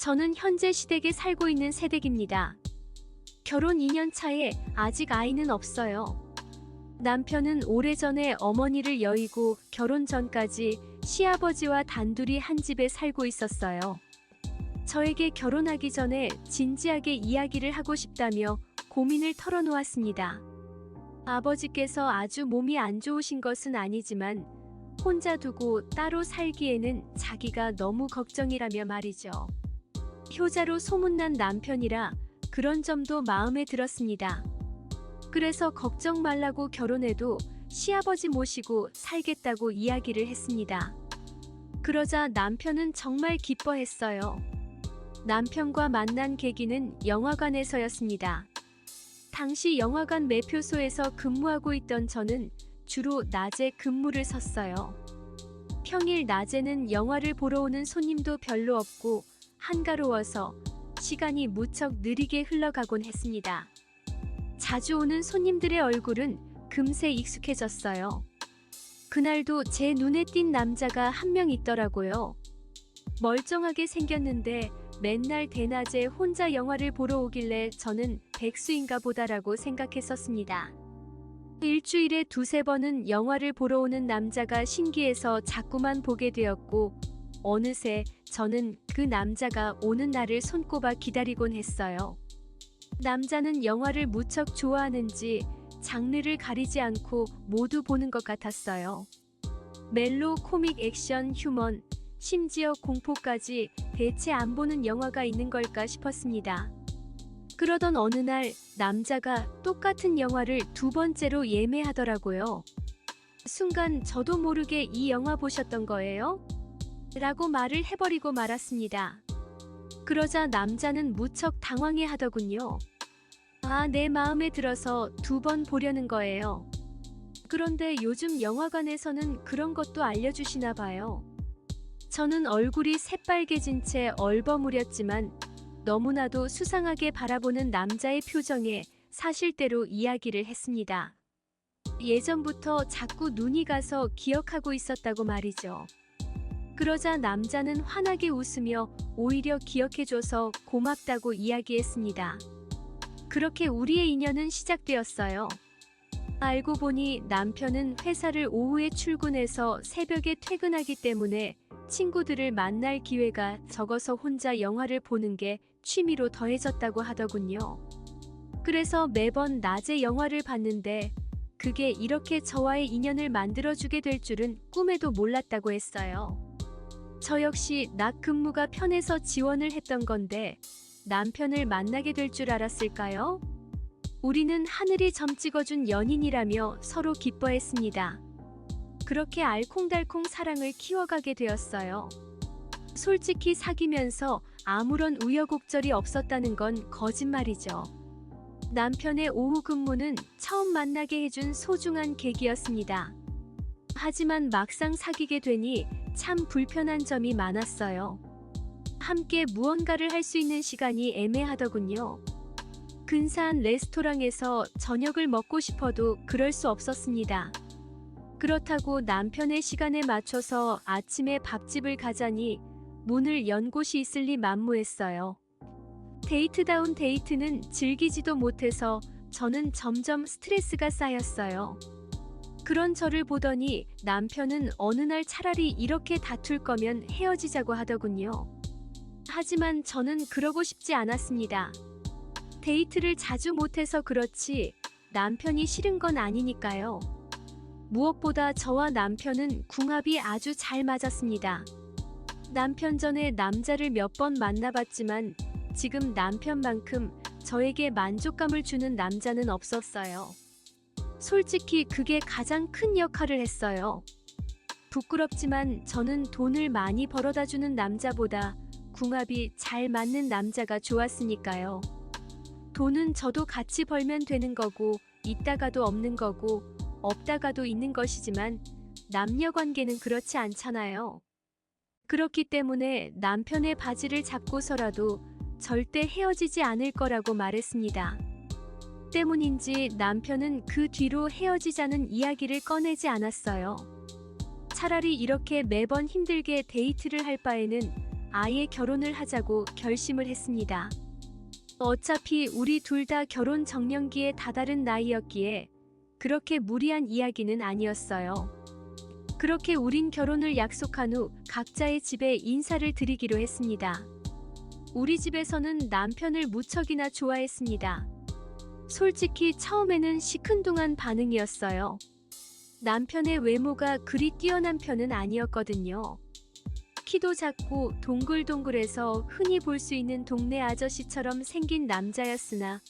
저는 현재 시댁에 살고 있는 새댁입니다. 결혼 2년 차에 아직 아이는 없어요. 남편은 오래전에 어머니를 여의고 결혼 전까지 시아버지와 단둘이 한 집에 살고 있었어요. 저에게 결혼하기 전에 진지하게 이야기를 하고 싶다며 고민을 털어놓았습니다. 아버지께서 아주 몸이 안 좋으신 것은 아니지만 혼자 두고 따로 살기에는 자기가 너무 걱정이라며 말이죠. 효자로 소문난 남편이라 그런 점도 마음에 들었습니다. 그래서 걱정 말라고 결혼해도 시아버지 모시고 살겠다고 이야기를 했습니다. 그러자 남편은 정말 기뻐했어요. 남편과 만난 계기는 영화관에서였습니다. 당시 영화관 매표소에서 근무하고 있던 저는 주로 낮에 근무를 섰어요. 평일 낮에는 영화를 보러 오는 손님도 별로 없고 한가로워서 시간이 무척 느리게 흘러가곤 했습니다. 자주 오는 손님들의 얼굴은 금세 익숙해졌어요. 그날도 제 눈에 띈 남자가 한 명 있더라고요. 멀쩡하게 생겼는데 맨날 대낮에 혼자 영화를 보러 오길래 저는 백수인가 보다라고 생각했었습니다. 일주일에 두세 번은 영화를 보러 오는 남자가 신기해서 자꾸만 보게 되었고 어느새 저는 그 남자가 오는 날을 손꼽아 기다리곤 했어요. 남자는 영화를 무척 좋아하는지 장르를 가리지 않고 모두 보는 것 같았어요. 멜로, 코믹, 액션, 휴먼, 심지어 공포까지 대체 안 보는 영화가 있는 걸까 싶었습니다. 그러던 어느 날 남자가 똑같은 영화를 두 번째로 예매하더라고요. 순간 저도 모르게 이 영화 보셨던 거예요? 라고 말을 해버리고 말았습니다. 그러자 남자는 무척 당황해 하더군요. 아, 내 마음에 들어서 두 번 보려는 거예요. 그런데 요즘 영화관에서는 그런 것도 알려주시나 봐요. 저는 얼굴이 새빨개진 채 얼버무렸지만 너무나도 수상하게 바라보는 남자의 표정에 사실대로 이야기를 했습니다. 예전부터 자꾸 눈이 가서 기억하고 있었다고 말이죠. 그러자 남자는 환하게 웃으며 오히려 기억해줘서 고맙다고 이야기했습니다. 그렇게 우리의 인연은 시작되었어요. 알고 보니 남편은 회사를 오후에 출근해서 새벽에 퇴근하기 때문에 친구들을 만날 기회가 적어서 혼자 영화를 보는 게 취미로 더해졌다고 하더군요. 그래서 매번 낮에 영화를 봤는데 그게 이렇게 저와의 인연을 만들어주게 될 줄은 꿈에도 몰랐다고 했어요. 저 역시 낮 근무가 편해서 지원을 했던 건데 남편을 만나게 될 줄 알았을까요? 우리는 하늘이 점 찍어준 연인이라며 서로 기뻐했습니다. 그렇게 알콩달콩 사랑을 키워가게 되었어요. 솔직히 사귀면서 아무런 우여곡절이 없었다는 건 거짓말이죠. 남편의 오후 근무는 처음 만나게 해준 소중한 계기였습니다. 하지만 막상 사귀게 되니 참 불편한 점이 많았어요. 함께 무언가를 할 수 있는 시간이 애매하더군요. 근사한 레스토랑에서 저녁을 먹고 싶어도 그럴 수 없었습니다. 그렇다고 남편의 시간에 맞춰서 아침에 밥집을 가자니 문을 연 곳이 있을 리 만무했어요. 데이트다운 데이트는 즐기지도 못해서 저는 점점 스트레스가 쌓였어요. 그런 저를 보더니 남편은 어느 날 차라리 이렇게 다툴 거면 헤어지자고 하더군요. 하지만 저는 그러고 싶지 않았습니다. 데이트를 자주 못해서 그렇지 남편이 싫은 건 아니니까요. 무엇보다 저와 남편은 궁합이 아주 잘 맞았습니다. 남편 전에 남자를 몇 번 만나봤지만 지금 남편만큼 저에게 만족감을 주는 남자는 없었어요. 솔직히 그게 가장 큰 역할을 했어요. 부끄럽지만 저는 돈을 많이 벌어다 주는 남자보다 궁합이 잘 맞는 남자가 좋았으니까요. 돈은 저도 같이 벌면 되는 거고 있다가도 없는 거고 없다가도 있는 것이지만 남녀 관계는 그렇지 않잖아요. 그렇기 때문에 남편의 바지를 잡고서라도 절대 헤어지지 않을 거라고 말했습니다. 때문인지 남편은 그 뒤로 헤어지자는 이야기를 꺼내지 않았어요. 차라리 이렇게 매번 힘들게 데이트를 할 바에는 아예 결혼을 하자고 결심을 했습니다. 어차피 우리 둘 다 결혼 정년기에 다다른 나이였기에 그렇게 무리한 이야기는 아니었어요. 그렇게 우린 결혼을 약속한 후 각자의 집에 인사를 드리기로 했습니다. 우리 집에서는 남편을 무척이나 좋아했습니다. 솔직히 처음에는 시큰둥한 반응이었어요. 남편의 외모가 그리 뛰어난 편은 아니었거든요. 키도 작고 동글동글해서 흔히 볼 수 있는 동네 아저씨처럼 생긴 남자였으나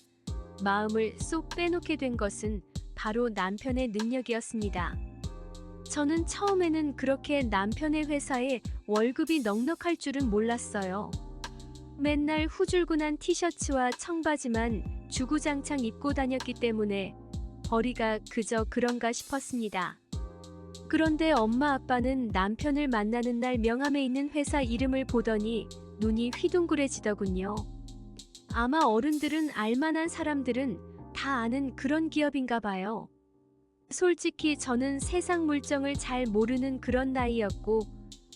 마음을 쏙 빼놓게 된 것은 바로 남편의 능력이었습니다. 저는 처음에는 그렇게 남편의 회사에 월급이 넉넉할 줄은 몰랐어요. 맨날 후줄근한 티셔츠와 청바지만 주구장창 입고 다녔기 때문에 벌이가 그저 그런가 싶었습니다. 그런데 엄마 아빠는 남편을 만나는 날 명함에 있는 회사 이름을 보더니 눈이 휘둥그레지더군요. 아마 어른들은 알만한 사람들은 다 아는 그런 기업인가 봐요. 솔직히 저는 세상 물정을 잘 모르는 그런 나이였고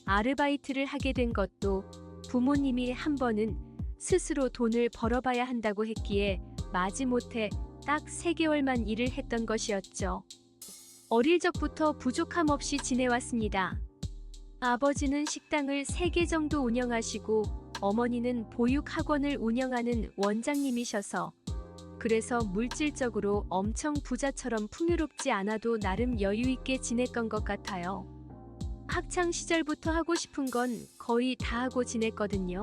아르바이트를 하게 된 것도 부모님이 한 번은 스스로 돈을 벌어봐야 한다고 했기에 마지못해 딱 3개월만 일을 했던 것이었죠. 어릴 적부터 부족함 없이 지내왔습니다. 아버지는 식당을 3개 정도 운영하시고 어머니는 보육학원을 운영하는 원장님이셔서 그래서 물질적으로 엄청 부자처럼 풍요롭지 않아도 나름 여유있게 지냈던 것 같아요. 학창 시절부터 하고 싶은 건 거의 다 하고 지냈거든요.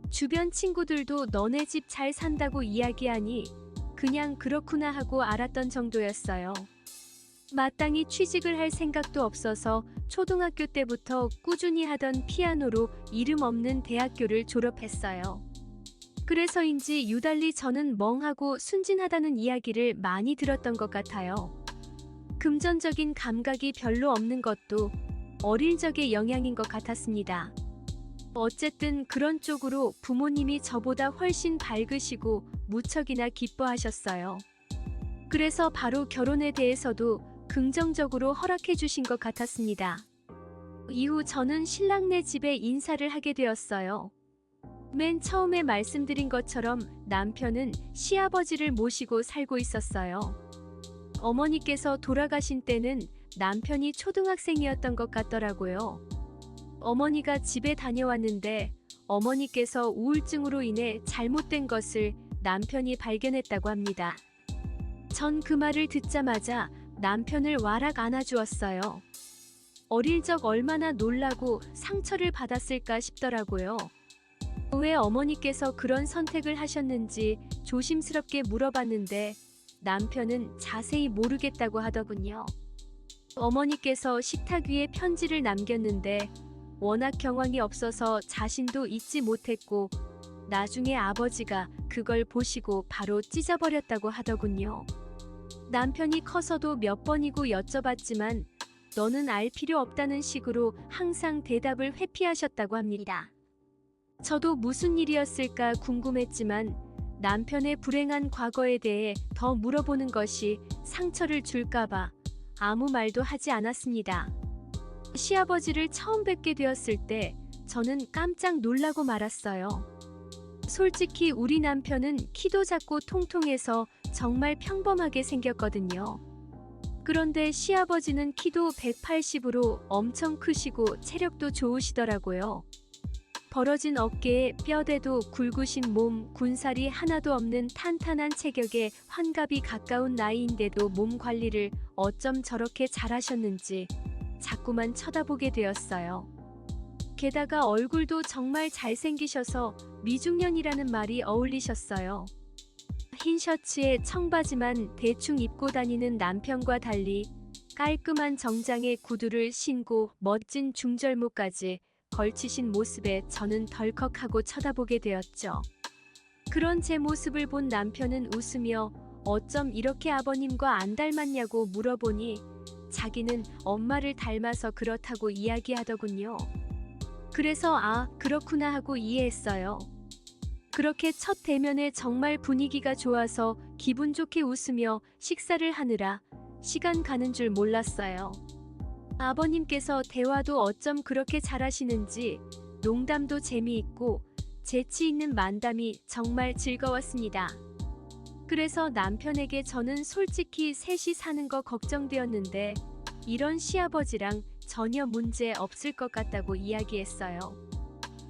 주변 친구들도 너네 집 잘 산다고 이야기하니 그냥 그렇구나 하고 알았던 정도였어요. 마땅히 취직을 할 생각도 없어서 초등학교 때부터 꾸준히 하던 피아노로 이름 없는 대학교를 졸업했어요. 그래서인지 유달리 저는 멍하고 순진하다는 이야기를 많이 들었던 것 같아요. 금전적인 감각이 별로 없는 것도 어릴 적의 영향인 것 같았습니다. 어쨌든 그런 쪽으로 부모님이 저보다 훨씬 밝으시고 무척이나 기뻐하셨어요. 그래서 바로 결혼에 대해서도 긍정적으로 허락해 주신 것 같았습니다. 이후 저는 신랑네 집에 인사를 하게 되었어요. 맨 처음에 말씀드린 것처럼 남편은 시아버지를 모시고 살고 있었어요. 어머니께서 돌아가신 때는 남편이 초등학생이었던 것 같더라고요. 어머니가 집에 다녀왔는데 어머니께서 우울증으로 인해 잘못된 것을 남편이 발견했다고 합니다. 전 그 말을 듣자마자 남편을 와락 안아주었어요. 어릴 적 얼마나 놀라고 상처를 받았을까 싶더라고요. 왜 어머니께서 그런 선택을 하셨는지 조심스럽게 물어봤는데 남편은 자세히 모르겠다고 하더군요. 어머니께서 식탁 위에 편지를 남겼는데 워낙 경황이 없어서 자신도 잊지 못했고 나중에 아버지가 그걸 보시고 바로 찢어버렸다고 하더군요. 남편이 커서도 몇 번이고 여쭤봤지만 너는 알 필요 없다는 식으로 항상 대답을 회피하셨다고 합니다. 저도 무슨 일이었을까 궁금했지만 남편의 불행한 과거에 대해 더 물어보는 것이 상처를 줄까봐 아무 말도 하지 않았습니다. 시아버지를 처음 뵙게 되었을 때 저는 깜짝 놀라고 말았어요. 솔직히 우리 남편은 키도 작고 통통해서 정말 평범하게 생겼거든요. 그런데 시아버지는 키도 180으로 엄청 크시고 체력도 좋으시더라고요. 벌어진 어깨에 뼈대도 굵으신 몸, 군살이 하나도 없는 탄탄한 체격에 환갑이 가까운 나이인데도 몸 관리를 어쩜 저렇게 잘하셨는지 자꾸만 쳐다보게 되었어요. 게다가 얼굴도 정말 잘생기셔서 미중년이라는 말이 어울리셨어요. 흰 셔츠에 청바지만 대충 입고 다니는 남편과 달리 깔끔한 정장에 구두를 신고 멋진 중절모까지 걸치신 모습에 저는 덜컥하고 쳐다보게 되었죠. 그런 제 모습을 본 남편은 웃으며 어쩜 이렇게 아버님과 안 닮았냐고 물어보니 자기는 엄마를 닮아서 그렇다고 이야기하더군요. 그래서 아, 그렇구나 하고 이해했어요. 그렇게 첫 대면에 정말 분위기가 좋아서 기분 좋게 웃으며 식사를 하느라 시간 가는 줄 몰랐어요. 아버님께서 대화도 어쩜 그렇게 잘하시는지 농담도 재미있고 재치 있는 만담이 정말 즐거웠습니다. 그래서 남편에게 저는 솔직히 셋이 사는 거 걱정되었는데 이런 시아버지랑 전혀 문제 없을 것 같다고 이야기했어요.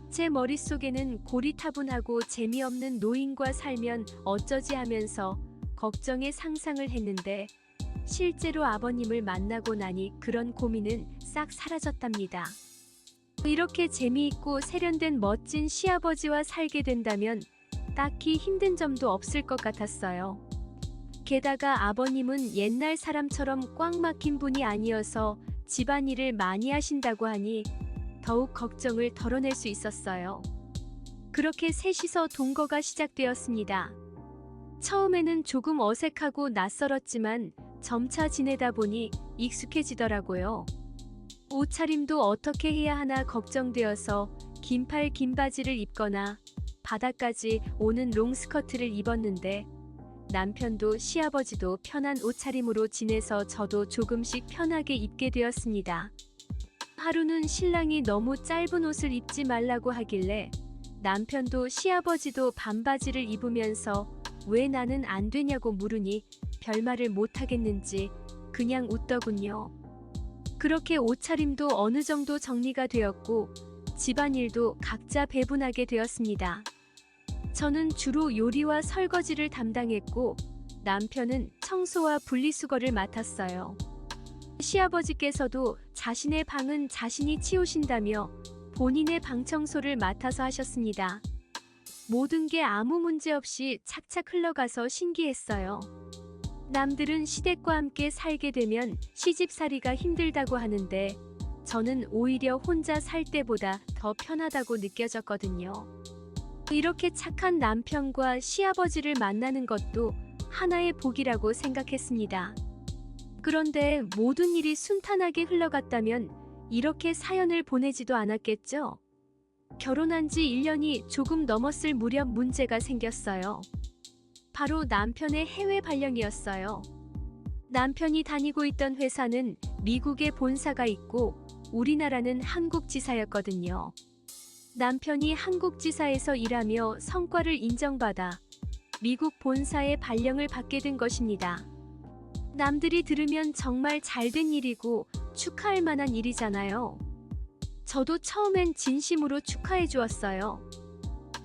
제 머릿속에는 고리타분하고 재미없는 노인과 살면 어쩌지 하면서 걱정의 상상을 했는데 실제로 아버님을 만나고 나니 그런 고민은 싹 사라졌답니다. 이렇게 재미있고 세련된 멋진 시아버지와 살게 된다면 딱히 힘든 점도 없을 것 같았어요. 게다가 아버님은 옛날 사람처럼 꽉 막힌 분이 아니어서 집안일을 많이 하신다고 하니 더욱 걱정을 덜어낼 수 있었어요. 그렇게 셋이서 동거가 시작되었습니다. 처음에는 조금 어색하고 낯설었지만 점차 지내다 보니 익숙해지더라고요. 옷차림도 어떻게 해야 하나 걱정되어서 긴팔 긴 바지를 입거나 바닥까지 오는 롱스커트를 입었는데 남편도 시아버지도 편한 옷차림으로 지내서 저도 조금씩 편하게 입게 되었습니다. 하루는 신랑이 너무 짧은 옷을 입지 말라고 하길래 남편도 시아버지도 반바지를 입으면서 왜 나는 안 되냐고 물으니 별말을 못하겠는지 그냥 웃더군요. 그렇게 옷차림도 어느 정도 정리가 되었고 집안일도 각자 배분하게 되었습니다. 저는 주로 요리와 설거지를 담당했고 남편은 청소와 분리수거를 맡았어요. 시아버지께서도 자신의 방은 자신이 치우신다며 본인의 방 청소를 맡아서 하셨습니다. 모든 게 아무 문제 없이 착착 흘러가서 신기했어요. 남들은 시댁과 함께 살게 되면 시집살이가 힘들다고 하는데 저는 오히려 혼자 살 때보다 더 편하다고 느껴졌거든요. 이렇게 착한 남편과 시아버지를 만나는 것도 하나의 복이라고 생각했습니다. 그런데 모든 일이 순탄하게 흘러갔다면 이렇게 사연을 보내지도 않았겠죠? 결혼한 지 1년이 조금 넘었을 무렵 문제가 생겼어요. 바로 남편의 해외 발령이었어요. 남편이 다니고 있던 회사는 미국에 본사가 있고 우리나라는 한국 지사였거든요. 남편이 한국 지사에서 일하며 성과를 인정받아 미국 본사의 발령을 받게 된 것입니다. 남들이 들으면 정말 잘된 일이고 축하할 만한 일이잖아요. 저도 처음엔 진심으로 축하해 주었어요.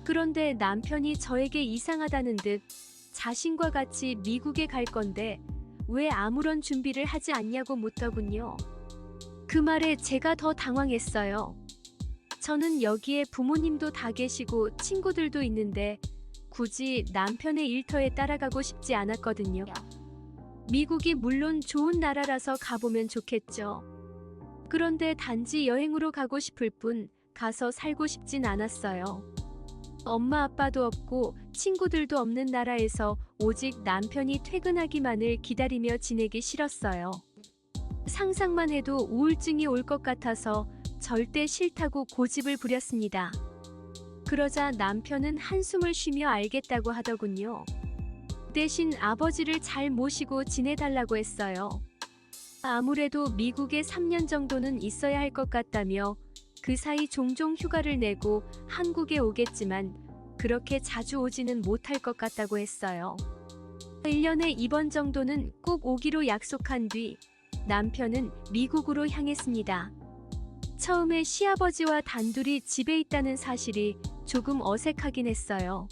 그런데 남편이 저에게 이상하다는 듯 자신과 같이 미국에 갈 건데 왜 아무런 준비를 하지 않냐고 묻더군요. 그 말에 제가 더 당황했어요. 저는 여기에 부모님도 다 계시고 친구들도 있는데 굳이 남편의 일터에 따라가고 싶지 않았거든요. 미국이 물론 좋은 나라라서 가보면 좋겠죠. 그런데 단지 여행으로 가고 싶을 뿐 가서 살고 싶진 않았어요. 엄마 아빠도 없고 친구들도 없는 나라에서 오직 남편이 퇴근하기만을 기다리며 지내기 싫었어요. 상상만 해도 우울증이 올 것 같아서 절대 싫다고 고집을 부렸습니다. 그러자 남편은 한숨을 쉬며 알겠다고 하더군요. 대신 아버지를 잘 모시고 지내달라고 했어요. 아무래도 미국에 3년 정도는 있어야 할 것 같다며 그 사이 종종 휴가를 내고 한국에 오겠지만 그렇게 자주 오지는 못할 것 같다고 했어요. 1년에 2번 정도는 꼭 오기로 약속한 뒤 남편은 미국으로 향했습니다. 처음에 시아버지와 단둘이 집에 있다는 사실이 조금 어색하긴 했어요.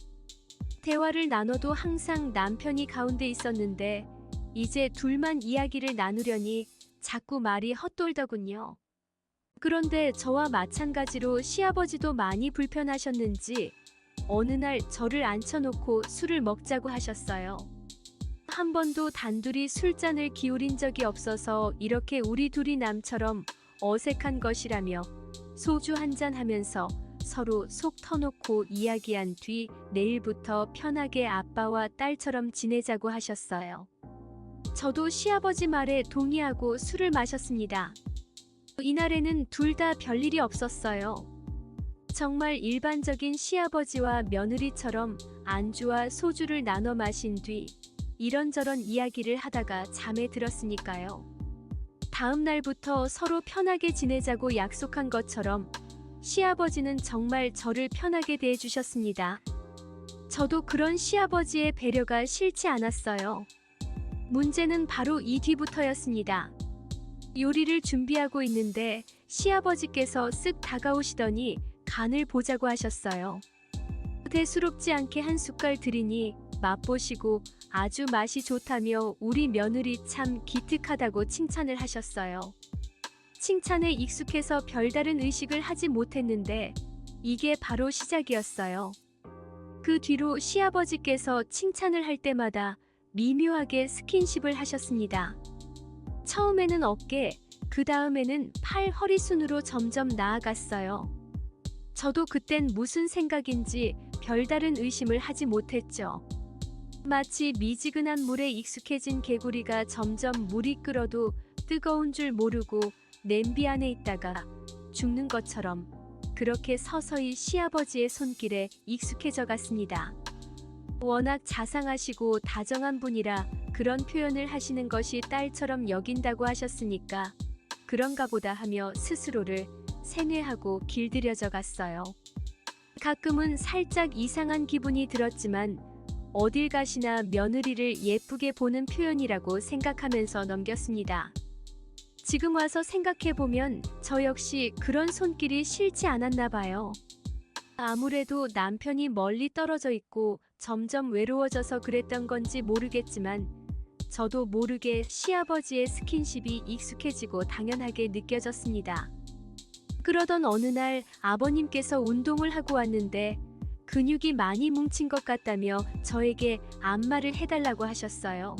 대화를 나눠도 항상 남편이 가운데 있었는데 이제 둘만 이야기를 나누려니 자꾸 말이 헛돌더군요. 그런데 저와 마찬가지로 시아버지도 많이 불편하셨는지 어느 날 저를 앉혀놓고 술을 먹자고 하셨어요. 한 번도 단둘이 술잔을 기울인 적이 없어서 이렇게 우리 둘이 남처럼 어색한 것이라며 소주 한잔 하면서 서로 속 터놓고 이야기한 뒤 내일부터 편하게 아빠와 딸처럼 지내자고 하셨어요. 저도 시아버지 말에 동의하고 술을 마셨습니다. 이날에는 둘 다 별일이 없었어요. 정말 일반적인 시아버지와 며느리처럼 안주와 소주를 나눠 마신 뒤 이런저런 이야기를 하다가 잠에 들었으니까요. 다음 날부터 서로 편하게 지내자고 약속한 것처럼 시아버지는 정말 저를 편하게 대해주셨습니다. 저도 그런 시아버지의 배려가 싫지 않았어요. 문제는 바로 이 뒤부터였습니다. 요리를 준비하고 있는데 시아버지께서 쓱 다가오시더니 간을 보자고 하셨어요. 대수롭지 않게 한 숟갈 드리니 맛보시고 아주 맛이 좋다며 우리 며느리 참 기특하다고 칭찬을 하셨어요. 칭찬에 익숙해서 별다른 의식을 하지 못했는데 이게 바로 시작이었어요. 그 뒤로 시아버지께서 칭찬을 할 때마다 미묘하게 스킨십을 하셨습니다. 처음에는 어깨, 그 다음에는 팔, 허리 순으로 점점 나아갔어요. 저도 그땐 무슨 생각인지 별다른 의심을 하지 못했죠. 마치 미지근한 물에 익숙해진 개구리가 점점 물이 끓어도 뜨거운 줄 모르고 냄비 안에 있다가 죽는 것처럼 그렇게 서서히 시아버지의 손길에 익숙해져 갔습니다. 워낙 자상하시고 다정한 분이라 그런 표현을 하시는 것이 딸처럼 여긴다고 하셨으니까 그런가 보다 하며 스스로를 세뇌하고 길들여져 갔어요. 가끔은 살짝 이상한 기분이 들었지만 어딜 가시나 며느리를 예쁘게 보는 표현이라고 생각하면서 넘겼습니다. 지금 와서 생각해보면 저 역시 그런 손길이 싫지 않았나 봐요. 아무래도 남편이 멀리 떨어져 있고 점점 외로워져서 그랬던 건지 모르겠지만 저도 모르게 시아버지의 스킨십이 익숙해지고 당연하게 느껴졌습니다. 그러던 어느 날 아버님께서 운동을 하고 왔는데 근육이 많이 뭉친 것 같다며 저에게 안마를 해달라고 하셨어요.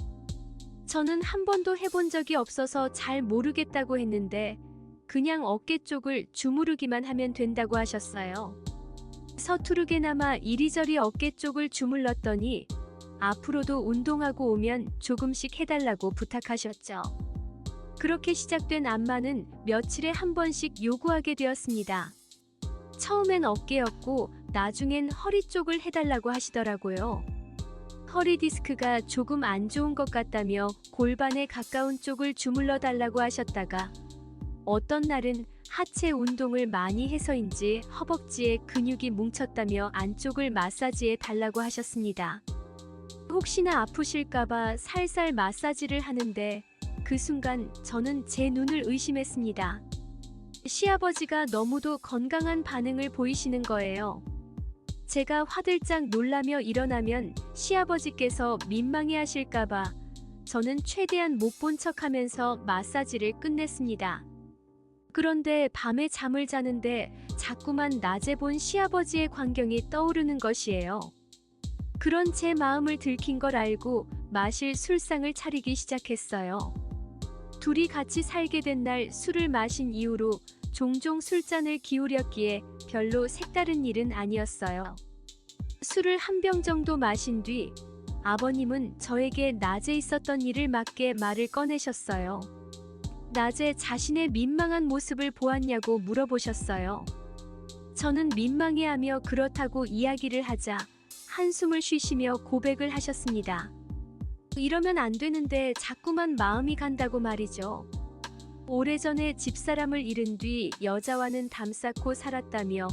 저는 한 번도 해본 적이 없어서 잘 모르겠다고 했는데 그냥 어깨 쪽을 주무르기만 하면 된다고 하셨어요. 서투르게나마 이리저리 어깨 쪽을 주물렀더니 앞으로도 운동하고 오면 조금씩 해달라고 부탁하셨죠. 그렇게 시작된 안마는 며칠에 한 번씩 요구하게 되었습니다. 처음엔 어깨였고 나중엔 허리 쪽을 해달라고 하시더라고요. 허리 디스크가 조금 안 좋은 것 같다며 골반에 가까운 쪽을 주물러 달라고 하셨다가 어떤 날은 하체 운동을 많이 해서인지 허벅지에 근육이 뭉쳤다며 안쪽을 마사지해 달라고 하셨습니다. 혹시나 아프실까봐 살살 마사지를 하는데 그 순간 저는 제 눈을 의심했습니다. 시아버지가 너무도 건강한 반응을 보이시는 거예요. 제가 화들짝 놀라며 일어나면 시아버지께서 민망해 하실까봐 저는 최대한 못 본 척하면서 마사지를 끝냈습니다. 그런데 밤에 잠을 자는데 자꾸만 낮에 본 시아버지의 광경이 떠오르는 것이에요. 그런 제 마음을 들킨 걸 알고 마실 술상을 차리기 시작했어요. 둘이 같이 살게 된 날 술을 마신 이후로 종종 술잔을 기울였기에 별로 색다른 일은 아니었어요. 술을 한 병 정도 마신 뒤 아버님은 저에게 낮에 있었던 일을 맞게 말을 꺼내셨어요. 낮에 자신의 민망한 모습을 보았냐고 물어보셨어요. 저는 민망해하며 그렇다고 이야기를 하자 한숨을 쉬시며 고백을 하셨습니다. 이러면 안 되는데 자꾸만 마음이 간다고 말이죠. 오래전에 집사람을 잃은 뒤 여자와는 담쌓고 살았다며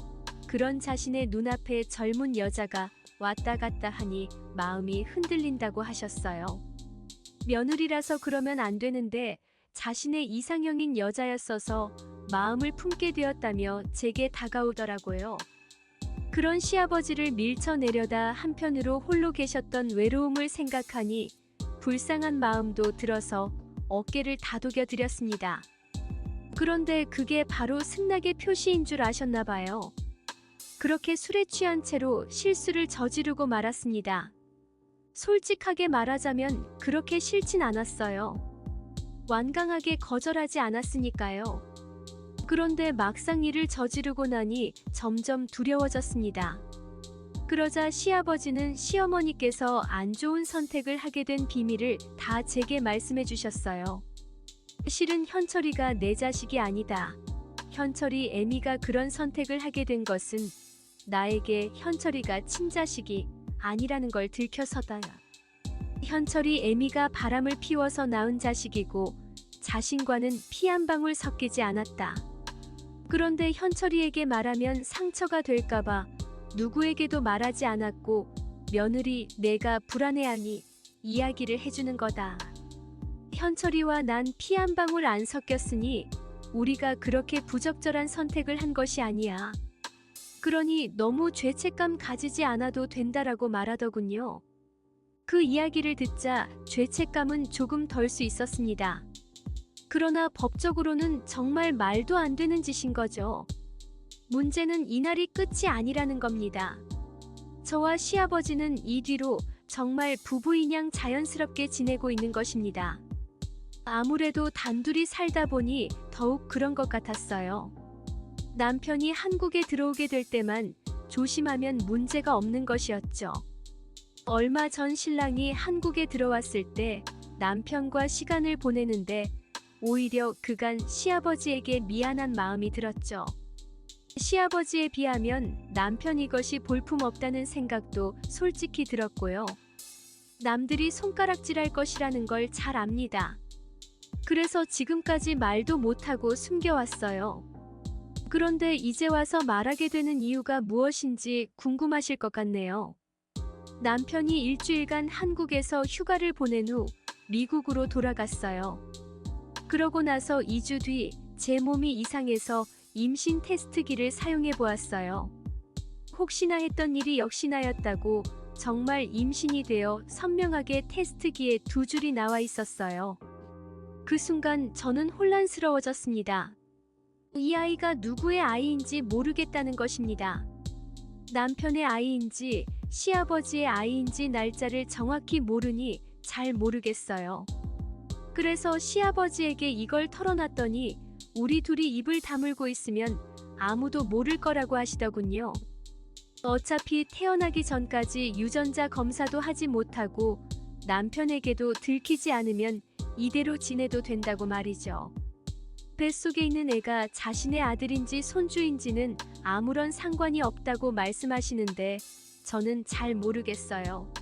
그런 자신의 눈앞에 젊은 여자가 왔다 갔다 하니 마음이 흔들린다고 하셨어요. 며느리라서 그러면 안 되는데 자신의 이상형인 여자였어서 마음을 품게 되었다며 제게 다가오더라고요. 그런 시아버지를 밀쳐내려다 한편으로 홀로 계셨던 외로움을 생각하니 불쌍한 마음도 들어서 어깨를 다독여 드렸습니다. 그런데 그게 바로 승낙의 표시인 줄 아셨나 봐요. 그렇게 술에 취한 채로 실수를 저지르고 말았습니다. 솔직하게 말하자면 그렇게 싫진 않았어요. 완강하게 거절하지 않았으니까요. 그런데 막상 일을 저지르고 나니 점점 두려워졌습니다. 그러자 시아버지는 시어머니께서 안 좋은 선택을 하게 된 비밀을 다 제게 말씀해 주셨어요. 실은 현철이가 내 자식이 아니다. 현철이 애미가 그런 선택을 하게 된 것은 나에게 현철이가 친자식이 아니라는 걸 들켜서다. 현철이 애미가 바람을 피워서 낳은 자식이고 자신과는 피 한 방울 섞이지 않았다. 그런데 현철이에게 말하면 상처가 될까봐 누구에게도 말하지 않았고 며느리 내가 불안해하니 이야기를 해주는 거다. 현철이와 난 피 한 방울 안 섞였으니 우리가 그렇게 부적절한 선택을 한 것이 아니야. 그러니 너무 죄책감 가지지 않아도 된다라고 말하더군요. 그 이야기를 듣자 죄책감은 조금 덜 수 있었습니다. 그러나 법적으로는 정말 말도 안 되는 짓인 거죠. 문제는 이날이 끝이 아니라는 겁니다. 저와 시아버지는 이 뒤로 정말 부부인양 자연스럽게 지내고 있는 것입니다. 아무래도 단둘이 살다 보니 더욱 그런 것 같았어요. 남편이 한국에 들어오게 될 때만 조심하면 문제가 없는 것이었죠. 얼마 전 신랑이 한국에 들어왔을 때 남편과 시간을 보내는데 오히려 그간 시아버지에게 미안한 마음이 들었죠. 시아버지에 비하면 남편 이것이 볼품없다는 생각도 솔직히 들었고요. 남들이 손가락질할 것이라는 걸 잘 압니다. 그래서 지금까지 말도 못하고 숨겨왔어요. 그런데 이제 와서 말하게 되는 이유가 무엇인지 궁금하실 것 같네요. 남편이 일주일간 한국에서 휴가를 보낸 후 미국으로 돌아갔어요. 그러고 나서 2주 뒤 제 몸이 이상해서 임신 테스트기를 사용해 보았어요. 혹시나 했던 일이 역시나였다고 정말 임신이 되어 선명하게 테스트기에 2줄이 나와 있었어요. 그 순간 저는 혼란스러워졌습니다. 이 아이가 누구의 아이인지 모르겠다는 것입니다. 남편의 아이인지 시아버지의 아이인지 날짜를 정확히 모르니 잘 모르겠어요. 그래서 시아버지에게 이걸 털어놨더니 우리 둘이 입을 다물고 있으면 아무도 모를 거라고 하시더군요. 어차피 태어나기 전까지 유전자 검사도 하지 못하고 남편에게도 들키지 않으면 이대로 지내도 된다고 말이죠. 뱃속에 있는 애가 자신의 아들인지 손주인지는 아무런 상관이 없다고 말씀하시는데 저는 잘 모르겠어요.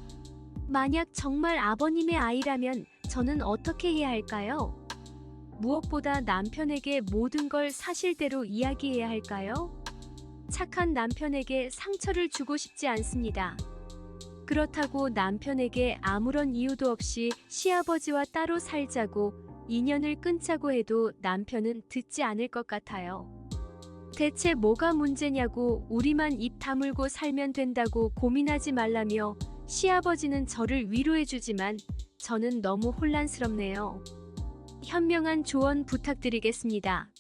만약 정말 아버님의 아이라면 저는 어떻게 해야 할까요? 무엇보다 남편에게 모든 걸 사실대로 이야기해야 할까요? 착한 남편에게 상처를 주고 싶지 않습니다. 그렇다고 남편에게 아무런 이유도 없이 시아버지와 따로 살자고 인연을 끊자고 해도 남편은 듣지 않을 것 같아요. 대체 뭐가 문제냐고 우리만 입 다물고 살면 된다고 고민하지 말라며 시아버지는 저를 위로해주지만 저는 너무 혼란스럽네요. 현명한 조언 부탁드리겠습니다.